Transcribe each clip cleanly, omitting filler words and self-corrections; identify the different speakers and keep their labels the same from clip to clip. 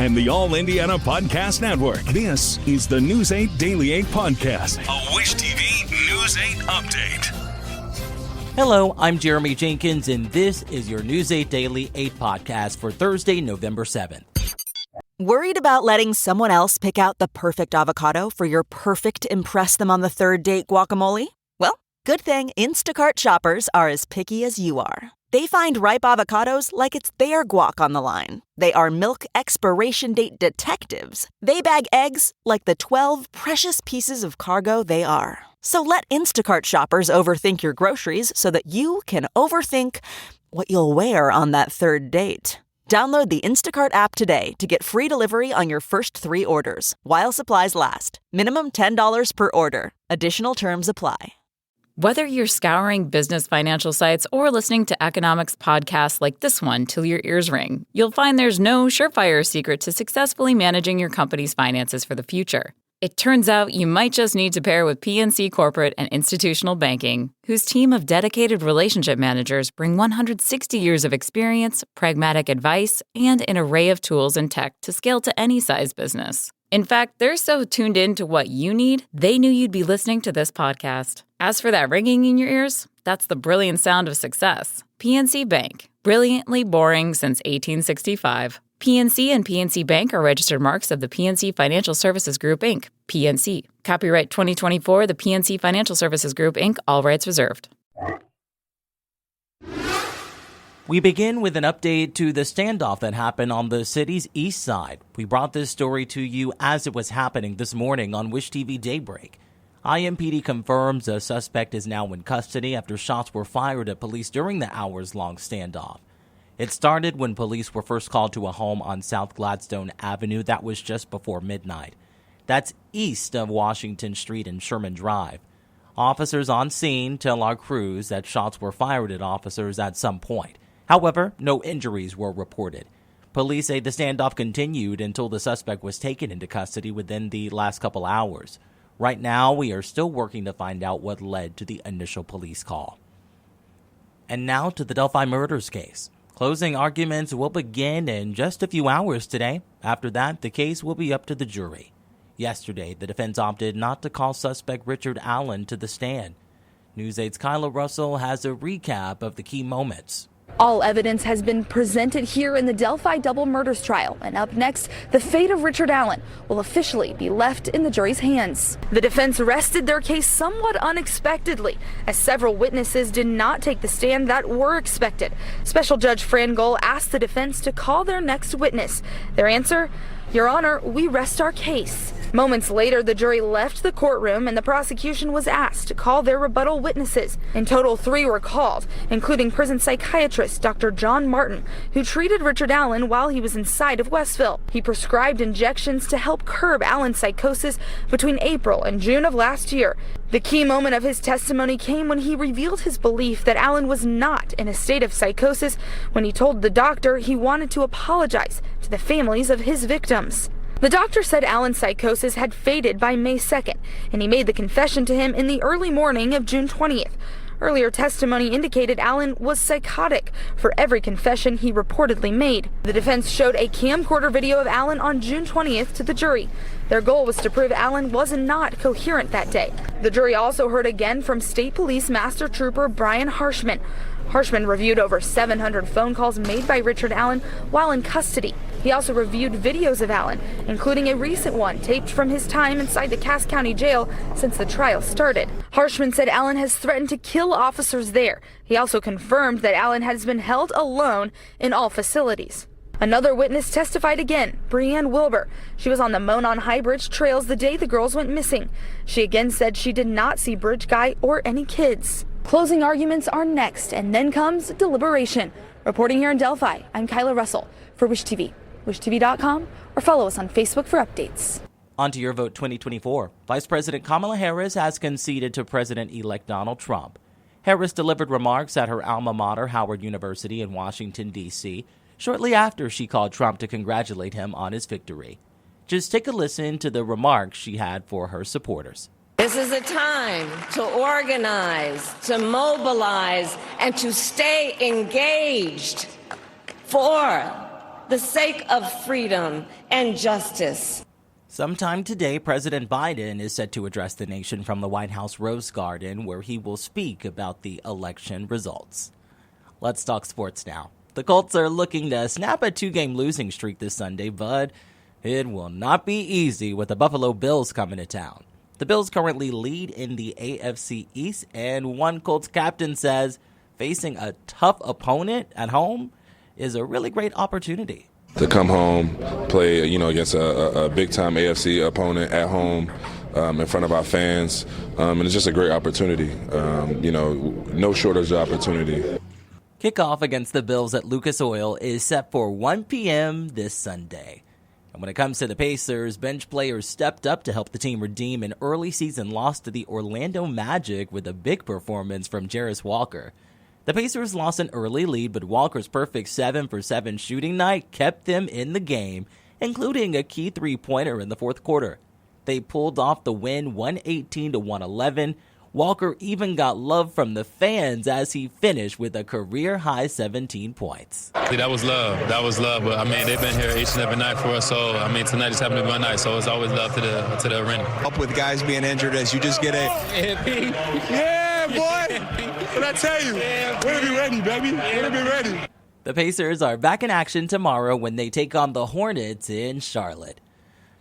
Speaker 1: and the All Indiana Podcast Network. This is the News 8 Daily 8 Podcast, a Wish TV News 8 update.
Speaker 2: Hello, I'm Jeremy Jenkins, and this is your News 8 Daily 8 Podcast for Thursday, November 7th.
Speaker 3: Worried about letting someone else pick out the perfect avocado for your perfect impress them on the third date guacamole? Well, good thing Instacart shoppers are as picky as you are. They find ripe avocados like it's their guac on the line. They are milk expiration date detectives. They bag eggs like the 12 precious pieces of cargo they are. So let Instacart shoppers overthink your groceries so that you can overthink what you'll wear on that third date. Download the Instacart app today to get free delivery on your first 3 orders, while supplies last. Minimum $10 per order. Additional terms apply.
Speaker 4: Whether you're scouring business financial sites or listening to economics podcasts like this one till your ears ring, you'll find there's no surefire secret to successfully managing your company's finances for the future. It turns out you might just need to pair with PNC Corporate and Institutional Banking, whose team of dedicated relationship managers bring 160 years of experience, pragmatic advice, and an array of tools and tech to scale to any size business. In fact, they're so tuned in to what you need, they knew you'd be listening to this podcast. As for that ringing in your ears, that's the brilliant sound of success. PNC Bank, brilliantly boring since 1865. PNC and PNC Bank are registered marks of the PNC Financial Services Group, Inc., PNC. Copyright 2024, the PNC Financial Services Group, Inc., all rights reserved.
Speaker 2: We begin with an update to the standoff that happened on the city's east side. We brought this story to you as it was happening this morning on Wish TV Daybreak. IMPD confirms a suspect is now in custody after shots were fired at police during the hours-long standoff. It started when police were first called to a home on South Gladstone Avenue. That was just before midnight. That's east of Washington Street and Sherman Drive. Officers on scene tell our crews that shots were fired at officers at some point. However, no injuries were reported. Police say the standoff continued until the suspect was taken into custody within the last couple hours. Right now, we are still working to find out what led to the initial police call. And now to the Delphi murders case. Closing arguments will begin in just a few hours today. After that, the case will be up to the jury. Yesterday, the defense opted not to call suspect Richard Allen to the stand. News 8's Kyla Russell has a recap of the key moments.
Speaker 5: All evidence has been presented here in the Delphi double murders trial, and up next, the fate of Richard Allen will officially be left in the jury's hands. The defense rested their case somewhat unexpectedly, as several witnesses did not take the stand that were expected. Special Judge Fran Gohl asked the defense to call their next witness. Their answer, "Your Honor, we rest our case." Moments later, the jury left the courtroom and the prosecution was asked to call their rebuttal witnesses. In total, 3 were called, including prison psychiatrist Dr. John Martin, who treated Richard Allen while he was inside of Westville. He prescribed injections to help curb Allen's psychosis between April and June of last year. The key moment of his testimony came when he revealed his belief that Allen was not in a state of psychosis when he told the doctor he wanted to apologize to the families of his victims. The doctor said Allen's psychosis had faded by May 2nd, and he made the confession to him in the early morning of June 20th. Earlier testimony indicated Allen was psychotic for every confession he reportedly made. The defense showed a camcorder video of Allen on June 20th to the jury. Their goal was to prove Allen was not coherent that day. The jury also heard again from State Police Master Trooper Brian Harshman. Harshman reviewed over 700 phone calls made by Richard Allen while in custody. He also reviewed videos of Allen, including a recent one taped from his time inside the Cass County Jail since the trial started. Harshman said Allen has threatened to kill officers there. He also confirmed that Allen has been held alone in all facilities. Another witness testified again, Breanne Wilbur. She was on the Monon High Bridge trails the day the girls went missing. She again said she did not see Bridge Guy or any kids. Closing arguments are next, and then comes deliberation. Reporting here in Delphi, I'm Kyla Russell for Wish TV. WishTV.com, or follow us on Facebook for updates.
Speaker 2: On to your vote 2024. Vice President Kamala Harris has conceded to President-elect Donald Trump. Harris delivered remarks at her alma mater, Howard University in Washington, D.C., shortly after she called Trump to congratulate him on his victory. Just take a listen to the remarks she had for her supporters.
Speaker 6: This is a time to organize, to mobilize, and to stay engaged for the sake of freedom and justice.
Speaker 2: Sometime today, President Biden is set to address the nation from the White House Rose Garden, where he will speak about the election results. Let's talk sports now. The Colts are looking to snap a 2-game losing streak this Sunday, but it will not be easy with the Buffalo Bills coming to town. The Bills currently lead in the AFC East, and one Colts captain says facing a tough opponent at home is a really great opportunity.
Speaker 7: To come home, play, against a big-time AFC opponent at home in front of our fans, and it's just a great opportunity. No shortage of opportunity.
Speaker 2: Kickoff against the Bills at Lucas Oil is set for 1 p.m. this Sunday. And when it comes to the Pacers, bench players stepped up to help the team redeem an early season loss to the Orlando Magic with a big performance from Jarris Walker. The Pacers lost an early lead, but Walker's perfect 7-for-7 shooting night kept them in the game, including a key three-pointer in the fourth quarter. They pulled off the win 118-111. Walker even got love from the fans as he finished with a career-high 17 points.
Speaker 8: That was love. But, they've been here each and every night for us. So, tonight just happened to be my night. So it's always love to the arena.
Speaker 9: Up with guys being injured as you just get
Speaker 10: Yeah, boy. What I tell you? We're going to be ready, baby. We're going to be ready.
Speaker 2: The Pacers are back in action tomorrow when they take on the Hornets in Charlotte.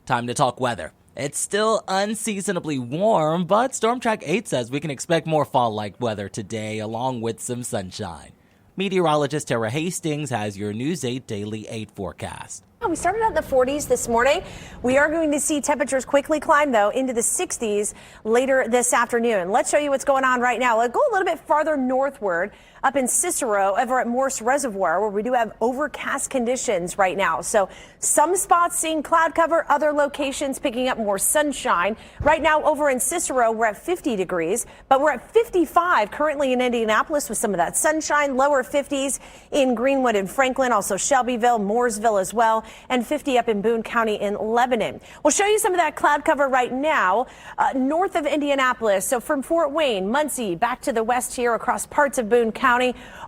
Speaker 2: Time to talk weather. It's still unseasonably warm, but Storm Track 8 says we can expect more fall-like weather today along with some sunshine. Meteorologist Tara Hastings has your News 8 Daily 8 forecast.
Speaker 11: We started at the 40s this morning. We are going to see temperatures quickly climb, though, into the 60s later this afternoon. Let's show you what's going on right now. Let's go a little bit farther northward, up in Cicero, over at Morse Reservoir, where we do have overcast conditions right now. So some spots seeing cloud cover, other locations picking up more sunshine. Right now over in Cicero, we're at 50 degrees, but we're at 55 currently in Indianapolis with some of that sunshine, lower 50s in Greenwood and Franklin, also Shelbyville, Mooresville as well, and 50 up in Boone County in Lebanon. We'll show you some of that cloud cover right now north of Indianapolis. So from Fort Wayne, Muncie, back to the west here across parts of Boone County,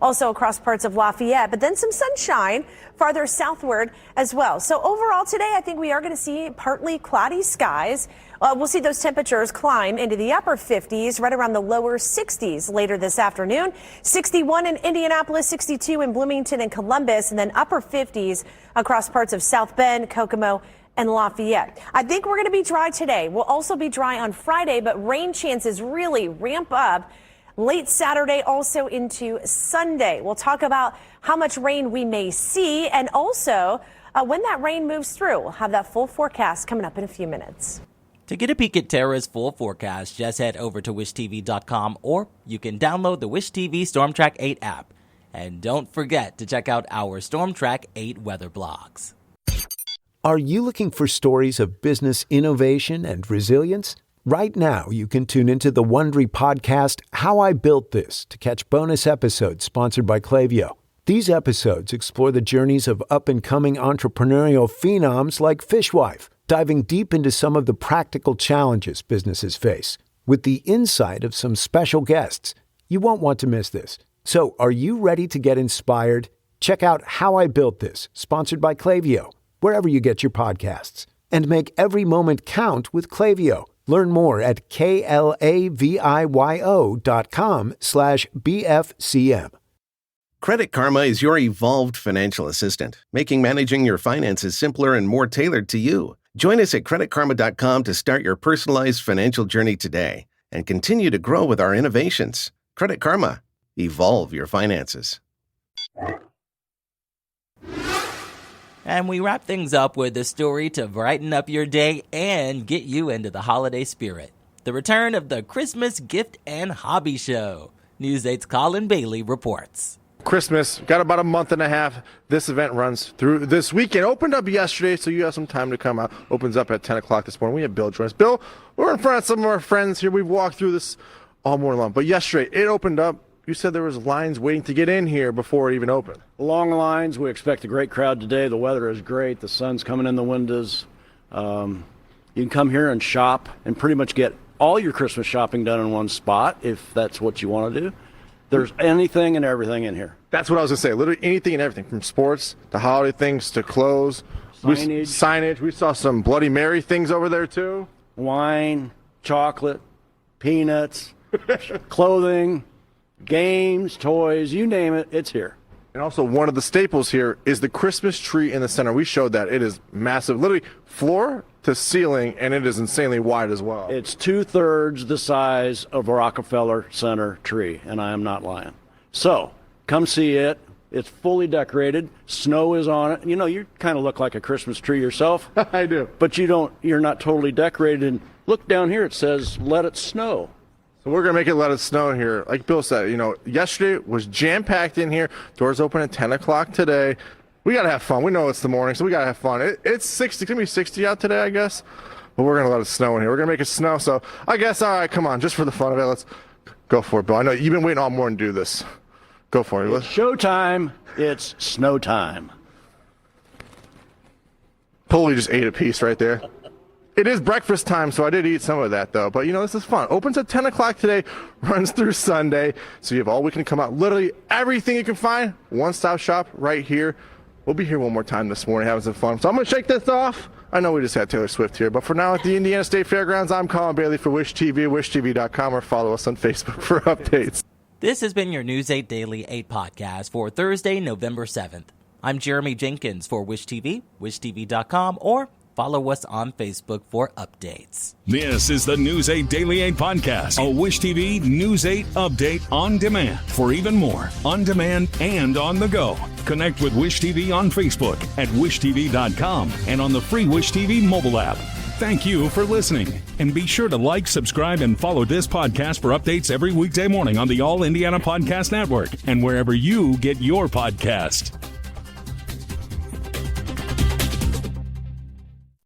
Speaker 11: also across parts of Lafayette, but then some sunshine farther southward as well. So overall today, I think we are going to see partly cloudy skies. We'll see those temperatures climb into the upper 50s, right around the lower 60s later this afternoon. 61 in Indianapolis, 62 in Bloomington and Columbus, and then upper 50s across parts of South Bend, Kokomo, and Lafayette. I think we're going to be dry today. We'll also be dry on Friday, but rain chances really ramp up late Saturday, also into Sunday. We'll talk about how much rain we may see and also when that rain moves through. We'll have that full forecast coming up in a few minutes.
Speaker 2: To get a peek at Tara's full forecast, just head over to wishtv.com or you can download the Wish TV Storm Track 8 app. And don't forget to check out our Storm Track 8 weather blogs.
Speaker 12: Are you looking for stories of business innovation and resilience? Right now, you can tune into the Wondery podcast, How I Built This, to catch bonus episodes sponsored by Klaviyo. These episodes explore the journeys of up-and-coming entrepreneurial phenoms like Fishwife, diving deep into some of the practical challenges businesses face. With the insight of some special guests, you won't want to miss this. So, are you ready to get inspired? Check out How I Built This, sponsored by Klaviyo, wherever you get your podcasts. And make every moment count with Klaviyo. Learn more at klaviyo.com/BFCM.
Speaker 13: Credit Karma is your evolved financial assistant, making managing your finances simpler and more tailored to you. Join us at creditkarma.com to start your personalized financial journey today and continue to grow with our innovations. Credit Karma. Evolve your finances.
Speaker 2: And we wrap things up with a story to brighten up your day and get you into the holiday spirit. The return of the Christmas Gift and Hobby Show. News 8's Colin Bailey reports.
Speaker 10: Christmas, got about a month and a half. This event runs through this weekend. Opened up yesterday, so you have some time to come out. Opens up at 10 o'clock this morning. We have Bill join us. Bill, we're in front of some of our friends here. We've walked through this all morning long. But yesterday, it opened up. You said there was lines waiting to get in here before it even opened.
Speaker 14: Long lines. We expect a great crowd today. The weather is great. The sun's coming in the windows. You can come here and shop and pretty much get all your Christmas shopping done in one spot if that's what you want to do. There's anything and everything in here.
Speaker 10: That's what I was going to say. Literally anything and everything, from sports to holiday things to clothes. Signage. We saw some Bloody Mary things over there, too.
Speaker 14: Wine, chocolate, peanuts, clothing, games, toys, you name it, it's here.
Speaker 10: And also one of the staples here is the Christmas tree in the center. We showed that. It is massive, literally floor to ceiling, and it is insanely wide as well.
Speaker 14: It's 2/3 the size of a Rockefeller Center tree, and I am not lying. So come see it. It's fully decorated. Snow is on it. You know, you kind of look like a Christmas tree yourself.
Speaker 10: I do.
Speaker 14: But you're not totally decorated. And look down here, it says, let it snow.
Speaker 10: So we're going to make it let it snow here. Like Bill said, yesterday was jam-packed in here. Doors open at 10 o'clock today. We got to have fun. We know it's the morning, so we got to have fun. It's 60. It's going to be 60 out today, I guess. But we're going to let it snow in here. We're going to make it snow. So I guess, all right, come on, just for the fun of it, let's go for it, Bill. I know you've been waiting all morning to do this. Go for it.
Speaker 14: It's showtime. It's snow time.
Speaker 10: Totally just ate a piece right there. It is breakfast time, so I did eat some of that, though. But, this is fun. Opens at 10 o'clock today, runs through Sunday. So you have all weekend to come out. Literally everything you can find, one-stop shop right here. We'll be here one more time this morning having some fun. So I'm going to shake this off. I know we just had Taylor Swift here. But for now, at the Indiana State Fairgrounds, I'm Colin Bailey for Wish TV, wishtv.com, or follow us on Facebook for updates.
Speaker 2: This has been your News 8 Daily 8 podcast for Thursday, November 7th. I'm Jeremy Jenkins for Wish TV, wishtv.com, or follow us on Facebook for updates.
Speaker 1: This is the News 8 Daily 8 podcast, a Wish TV News 8 update on demand. For even more, on demand and on the go, connect with Wish TV on Facebook at wishtv.com and on the free Wish TV mobile app. Thank you for listening, and be sure to like, subscribe, and follow this podcast for updates every weekday morning on the All Indiana Podcast Network and wherever you get your podcast.